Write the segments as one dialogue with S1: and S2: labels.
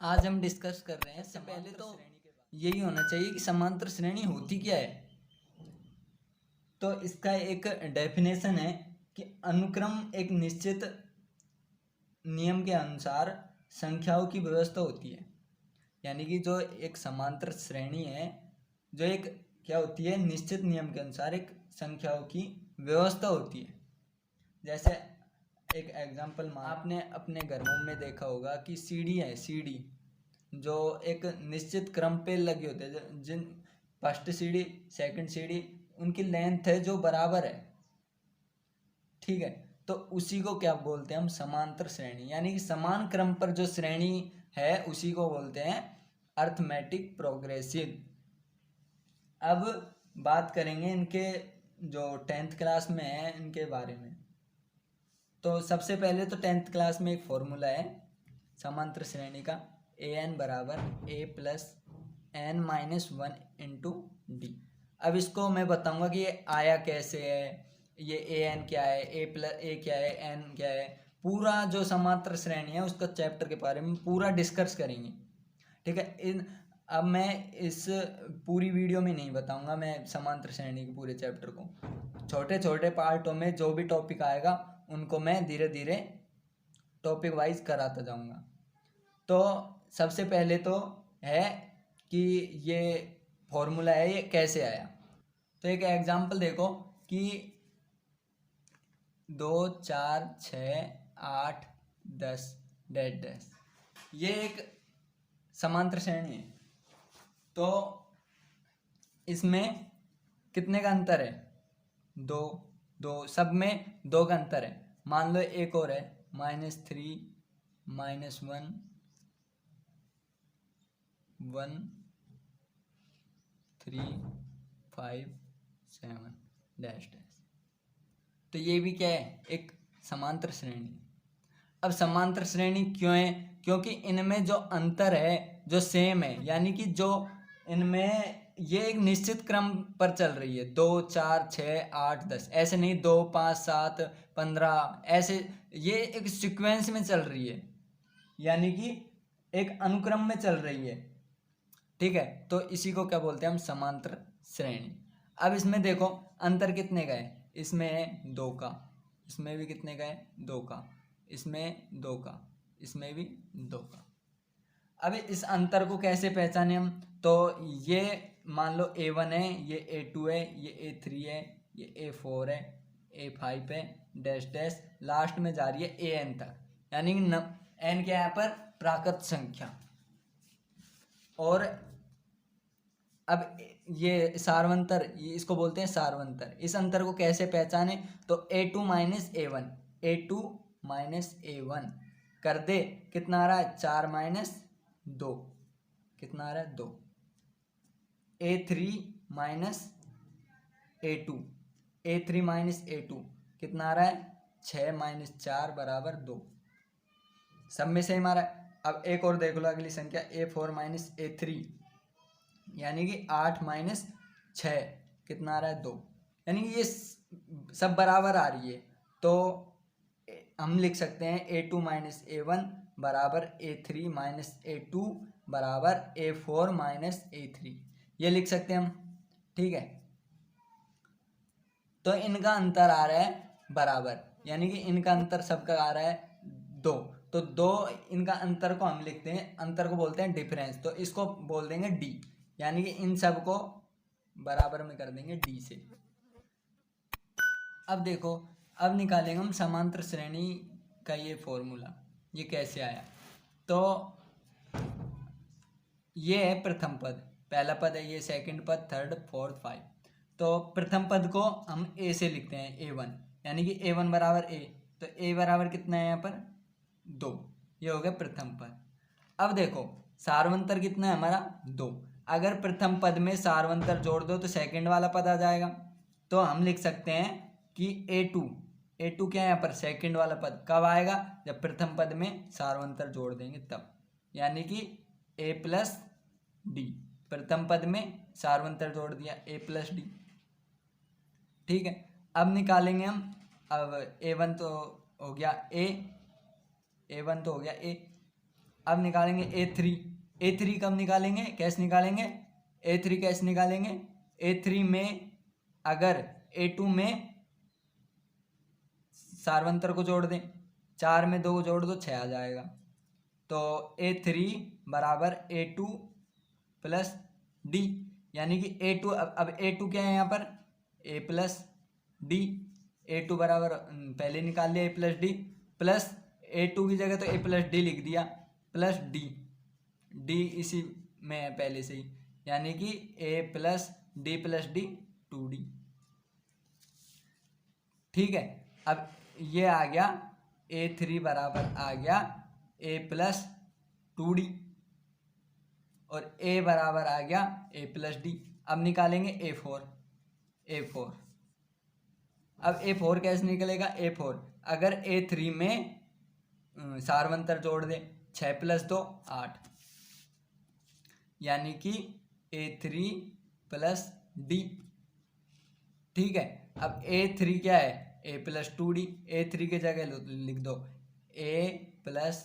S1: आज हम डिस्कस कर रहे हैं। इससे पहले तो यही होना चाहिए कि समांतर श्रेणी होती क्या है। तो इसका एक डेफिनेशन है कि अनुक्रम एक निश्चित नियम के अनुसार संख्याओं की व्यवस्था होती है। यानी कि जो एक समांतर श्रेणी है, जो एक क्या होती है, निश्चित नियम के अनुसार एक संख्याओं की व्यवस्था होती है। जैसे एक एग्जांपल आपने अपने घरों में देखा होगा कि सीढ़ी है, सीढ़ी जो एक निश्चित क्रम पे लगे होते हैं। जिन फर्स्ट सीढ़ी, सेकंड सीढ़ी, उनकी लेंथ है जो बराबर है, ठीक है। तो उसी को क्या बोलते हैं हम, समांतर श्रेणी। यानी कि समान क्रम पर जो श्रेणी है उसी को बोलते हैं अर्थमेटिक प्रोग्रेसिव। अब बात करेंगे इनके जो 10th क्लास में है इनके बारे में। तो सबसे पहले तो 10th क्लास में एक फॉर्मूला है समांतर श्रेणी का, ए एन बराबर A plus N minus one into D. अब इसको मैं बताऊंगा कि ये आया कैसे है, ये ए एन क्या है, ए प्लस ए क्या है, एन क्या है। पूरा जो समांतर श्रेणी है उसका चैप्टर के बारे में पूरा डिस्कस करेंगे, ठीक है। अब मैं इस पूरी वीडियो में नहीं बताऊंगा मैं समांतर श्रेणी के पूरे चैप्टर को। छोटे छोटे पार्टों में जो भी टॉपिक आएगा उनको मैं धीरे धीरे टॉपिक वाइज कराता जाऊंगा। तो सबसे पहले तो है कि ये फॉर्मूला है ये कैसे आया। तो एक एग्जांपल देखो कि 2 4 6 8 10 डैश डैश, ये एक समांतर श्रेणी है। तो इसमें कितने का अंतर है, दो दो, सब में दो का अंतर है। मान लो एक और है -3 -1 1 3 5 7 डैश डैश। तो ये भी क्या है, एक समांतर श्रेणी। अब समांतर श्रेणी क्यों है, क्योंकि इनमें जो अंतर है जो सेम है। यानी कि जो इनमें ये एक निश्चित क्रम पर चल रही है, 2 4 6 8 10, ऐसे नहीं 2 5 7 15, ऐसे ये एक सीक्वेंस में चल रही है। यानी कि एक अनुक्रम में चल रही है, ठीक है। तो इसी को क्या बोलते हैं हम, समांतर श्रेणी। अब इसमें देखो अंतर कितने का है, इसमें है 2 का, इसमें भी कितने का है, 2 का, इसमें 2 का, इसमें भी 2 का। अब इस अंतर को कैसे पहचाने हम, तो ये मान लो A1 है, ये A2 है, ये A3 है, ये A4 है, A5 है, डैश डैश, लास्ट में जा रही है AN तक। यानी कि n क्या है यहाँ पर, प्राकृत संख्या। और अब ये सारवंतर, ये इसको बोलते हैं सारवंतर। इस अंतर को कैसे पहचाने, तो A2 minus A1, A2 minus A1 कर दे, कितना आ रहा है, 4 माइनस 2, कितना आ रहा है, 2। A3 minus A2, A3 minus A2 कितना आ रहा है, 6 माइनस 4 बराबर 2। सब में सेम आ रहा है। अब एक और देख लो अगली संख्या, A4 माइनस A3, यानी कि 8 माइनस 6 कितना आ रहा है, 2। यानी कि ये सब बराबर आ रही है। तो हम लिख सकते हैं A2 माइनस A1 बराबर A3 माइनस A2 बराबर A4 माइनस A3, ये लिख सकते हैं हम, ठीक है। तो इनका अंतर आ रहा है बराबर, यानी कि इनका अंतर सबका आ रहा है 2। तो 2, इनका अंतर को हम लिखते हैं, अंतर को बोलते हैं डिफरेंस। तो इसको बोल देंगे D, यानी कि इन सब को बराबर में कर देंगे D से। अब देखो, अब निकालेंगे हम समांतर श्रेणी का ये फॉर्मूला, ये कैसे आया। तो ये है प्रथम पद, पहला पद है ये, सेकंड पद, थर्ड फोर्थ फाइव। तो प्रथम पद को हम A से लिखते हैं, A1, यानी कि A1 बराबर A। तो A बराबर कितना है यहाँ पर, 2, ये हो गया प्रथम पद। अब देखो सारवंतर कितना है हमारा, 2। अगर प्रथम पद में सारवंतर जोड़ दो तो सेकंड वाला पद आ जाएगा। तो हम लिख सकते हैं कि A2 क्या है यहाँ पर, सेकंड वाला पद कब आएगा, जब प्रथम पद में सारवंतर जोड़ देंगे तब। यानी कि A प्लस डी, प्रथम पद में सारवंतर जोड़ दिया, A प्लस डी, ठीक है। अब निकालेंगे हम, अब A1 तो हो गया A1 तो हो गया A। अब निकालेंगे A3। A3 कब निकालेंगे, कैसे निकालेंगे, A3 कैसे निकालेंगे, A3 में अगर A2 में सार्वंतर को जोड़ दें, 4 में 2 को जोड़ दो 6 आ जाएगा। तो A3 बराबर A2 प्लस डी, यानी कि A2 अब A2 क्या है यहाँ पर, A प्लस डी। A2 बराबर पहले निकाल लिया A plus D, plus A2 की जगह तो A प्लस डी लिख दिया, प्लस डी, डी इसी में है पहले से ही, यानी कि A प्लस डी 2D। ठीक है, अब ये आ गया A3 बराबर आ गया A प्लस 2D और A बराबर आ गया A प्लस डी। अब निकालेंगे A4। अब A4 कैसे निकलेगा, A4 अगर A3 में सार्वंतर जोड़ दे, 6 प्लस 2 8, यानी कि A3 प्लस डी। ठीक है, अब A3 क्या है, A प्लस 2D, A3 के जगह लिख दो A plus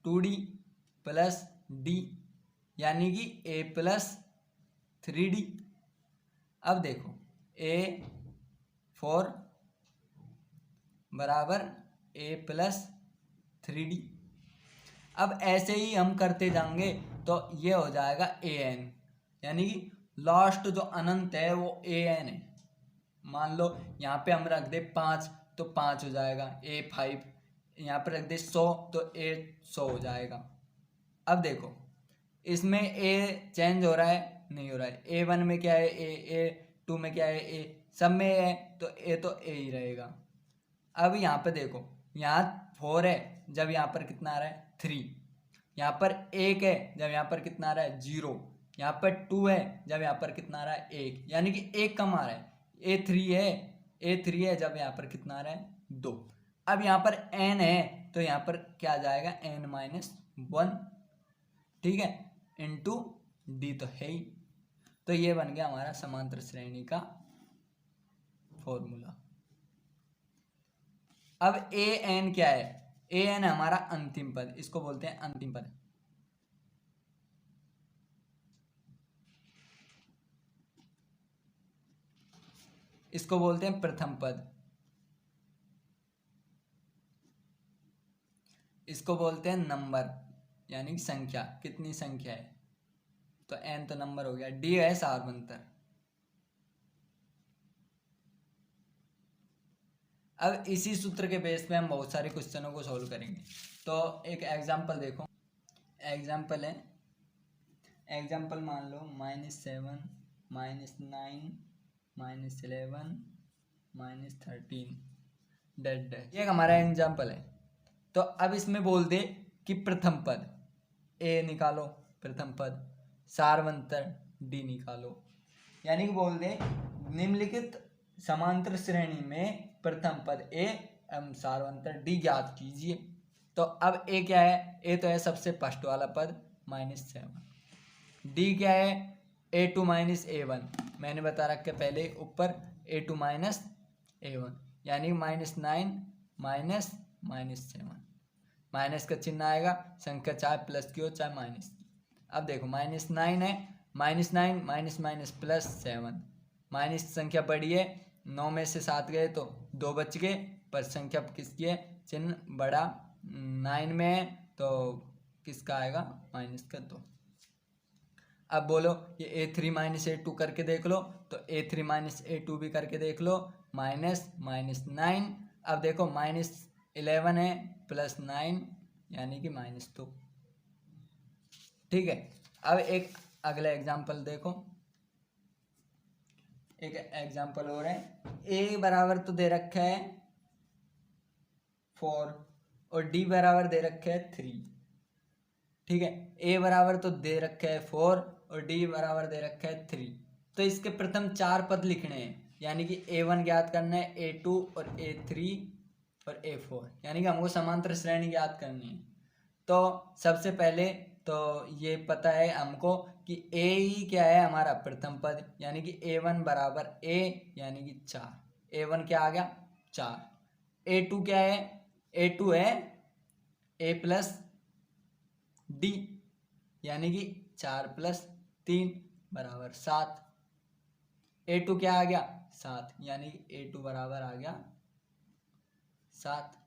S1: 2D plus D, यानी कि A प्लस 3D। अब देखो A4 बराबर A प्लस 3D। अब ऐसे ही हम करते जाएंगे तो ये हो जाएगा AN, यानी कि लास्ट जो अनंत है वो AN है। मान लो यहाँ पे हम रख दे 5 तो 5 हो जाएगा, A5 यहाँ पे रख दे 100 तो A100 हो जाएगा। अब देखो इसमें A चेंज हो रहा है, नहीं हो रहा है, A1 में क्या है A2 में क्या है A, सब में है तो A ही रहेगा। अब यहाँ पे देखो यहाँ 4 है, जब यहाँ पर कितना आ रहा है 3, यहाँ पर 1 है जब यहाँ पर कितना आ रहा है 0, यहाँ पर 2 है जब यहाँ पर कितना आ रहा है 1, यानी कि 1 कम आ रहा है। A3 है जब यहाँ पर कितना आ रहा है 2। अब यहाँ पर n है तो यहाँ पर क्या आ जाएगा n-1, ठीक है, इंटू डी तो है ही। तो ये बन गया हमारा समांतर श्रेणी का फॉर्मूला। अब an क्या है, an हमारा अंतिम पद, इसको बोलते हैं अंतिम पद। इसको बोलते हैं प्रथम पद, इसको बोलते हैं नंबर, यानी कि संख्या, कितनी संख्या है, तो n तो नंबर हो गया, डी है सार्वंतर। अब इसी सूत्र के बेस पे हम बहुत सारे क्वेश्चनों को सॉल्व करेंगे। तो एक एग्जांपल देखो, एग्जांपल है, एग्जांपल मान लो -7 -9 -11 -13 डेड डैश, ये हमारा एग्जांपल है। तो अब इसमें बोल दे कि प्रथम पद A निकालो, प्रथम पद सार्वंतर D निकालो, यानी कि बोल दे निम्नलिखित समांतर श्रेणी में प्रथम पद A एवं सार्वंतर D ज्ञात कीजिए। तो अब A क्या है, A तो है सबसे फर्स्ट वाला पद -7, D क्या है A2 माइनस A1, मैंने बता रखा पहले ऊपर A2 माइनस A1, यानी -9 माइनस -7, माइनस का चिन्ह आएगा, संख्या चाहे प्लस की हो चाहे माइनस की। अब देखो -9 है, -9 माइनस माइनस प्लस 7, माइनस संख्या बड़ी है, 9 में से 7 गए तो 2 बच गए, पर संख्या किसकी है, चिन्ह बड़ा 9 में है तो किसका आएगा, माइनस का 2। अब बोलो ये A3 माइनस A2 करके देख लो, तो A3 माइनस A2 भी करके देख लो, -9। अब देखो -11 है प्लस 9, यानी कि -2। ठीक है, अब एक अगला एग्जांपल देखो, एक एग्जांपल और है। A बराबर तो दे रखा है 4 और D बराबर दे रखा है 3। ठीक है, A बराबर तो दे रखा है 4 और D बराबर दे रखा है 3। तो इसके प्रथम 4 पद लिखने हैं, यानी कि A1 ज्ञात करना है, A2 और A3 और A4, यानी कि हमको समांतर श्रेणी ज्ञात करनी है। तो सबसे पहले तो ये पता है हमको कि A ही क्या है हमारा प्रथम पद, यानी कि A1 बराबर A, यानी कि 4। A1 क्या आ गया 4। A2 क्या है, A2 है A प्लस डी यानी कि 4 + 3 बराबर 7। A2 क्या आ गया 7 यानी कि A2 बराबर आ गया 7।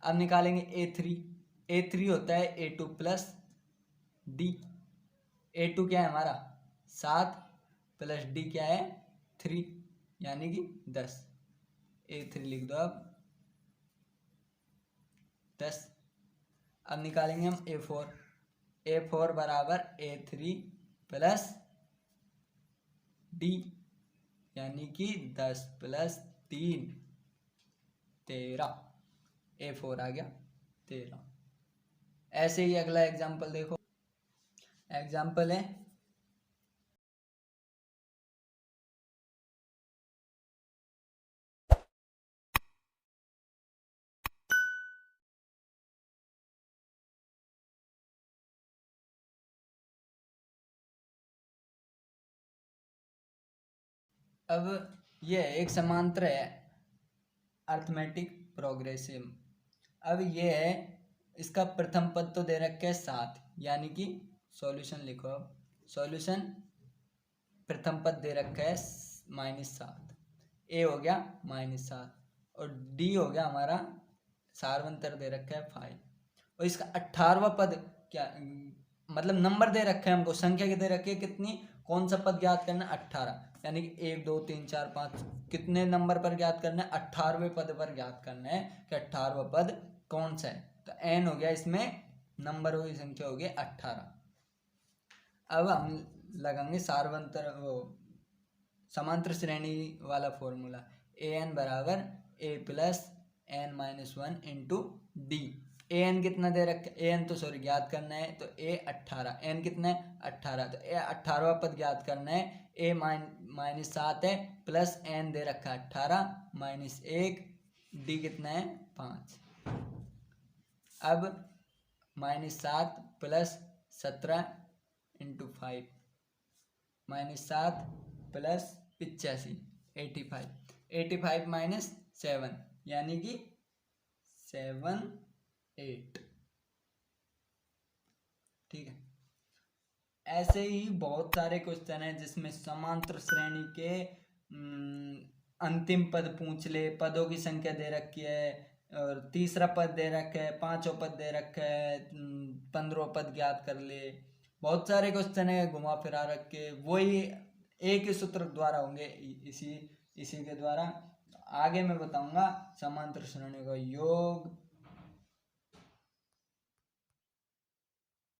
S1: अब निकालेंगे A3। A3 होता है A2 + D। A2 क्या है हमारा 7 + D क्या है 3 यानी कि 10। A3 लिख दो अब 10। अब निकालेंगे हम A4। A4 बराबर A3 + D यानी कि 10 + 3 13। A4 आ गया 13। ऐसे ही अगला एग्जाम्पल देखो। एग्जाम्पल है अब ये एक समांतर है अर्थमेटिक प्रोग्रेसिव। अब ये है इसका प्रथम पद तो दे रखे है 7 यानी कि सॉल्यूशन लिखो। अब सॉल्यूशन प्रथम पद दे रखा है -7। ए हो गया -7 और डी हो गया हमारा सार्वंतर दे रखा है 5 और इसका 18वां पद क्या मतलब नंबर दे रखे हैं हमको, संख्या के दे रखी है कितनी, कौन सा पद ज्ञात करना है 18 यानी कि 1 2 3 4 5 कितने नंबर पर ज्ञात करना है 18वें पद पर ज्ञात करना है कि 18वां पद कौन सा है। तो n हो गया इसमें नंबर की संख्या हो गई 18। अब हम लगाएंगे सार्वंतर वो समांतर श्रेणी वाला फॉर्मूला an बराबर a + n - 1 × d। an कितना दे रखा an तो सॉरी ज्ञात करना है तो a 18 n कितना है 18 तो a 18वां पद ज्ञात करना है a -7 है प्लस n दे रखा है 18 -1 d कितना है 5। अब -7 + 17 × 5 -7 + 85 85 85 - 7 यानी कि 7 8। ठीक है। ऐसे ही बहुत सारे क्वेश्चन हैं जिसमें समांतर श्रेणी के अंतिम पद पूछ ले, पदों की संख्या दे रखी है और तीसरा पद दे रखा है, पांचों पद दे रखा है, 15 पद ज्ञात कर ले। बहुत सारे क्वेश्चन है घुमा फिरा रखे, वही एक ही सूत्र द्वारा होंगे इसी के द्वारा। आगे मैं बताऊंगा समांतर श्रेणी का योग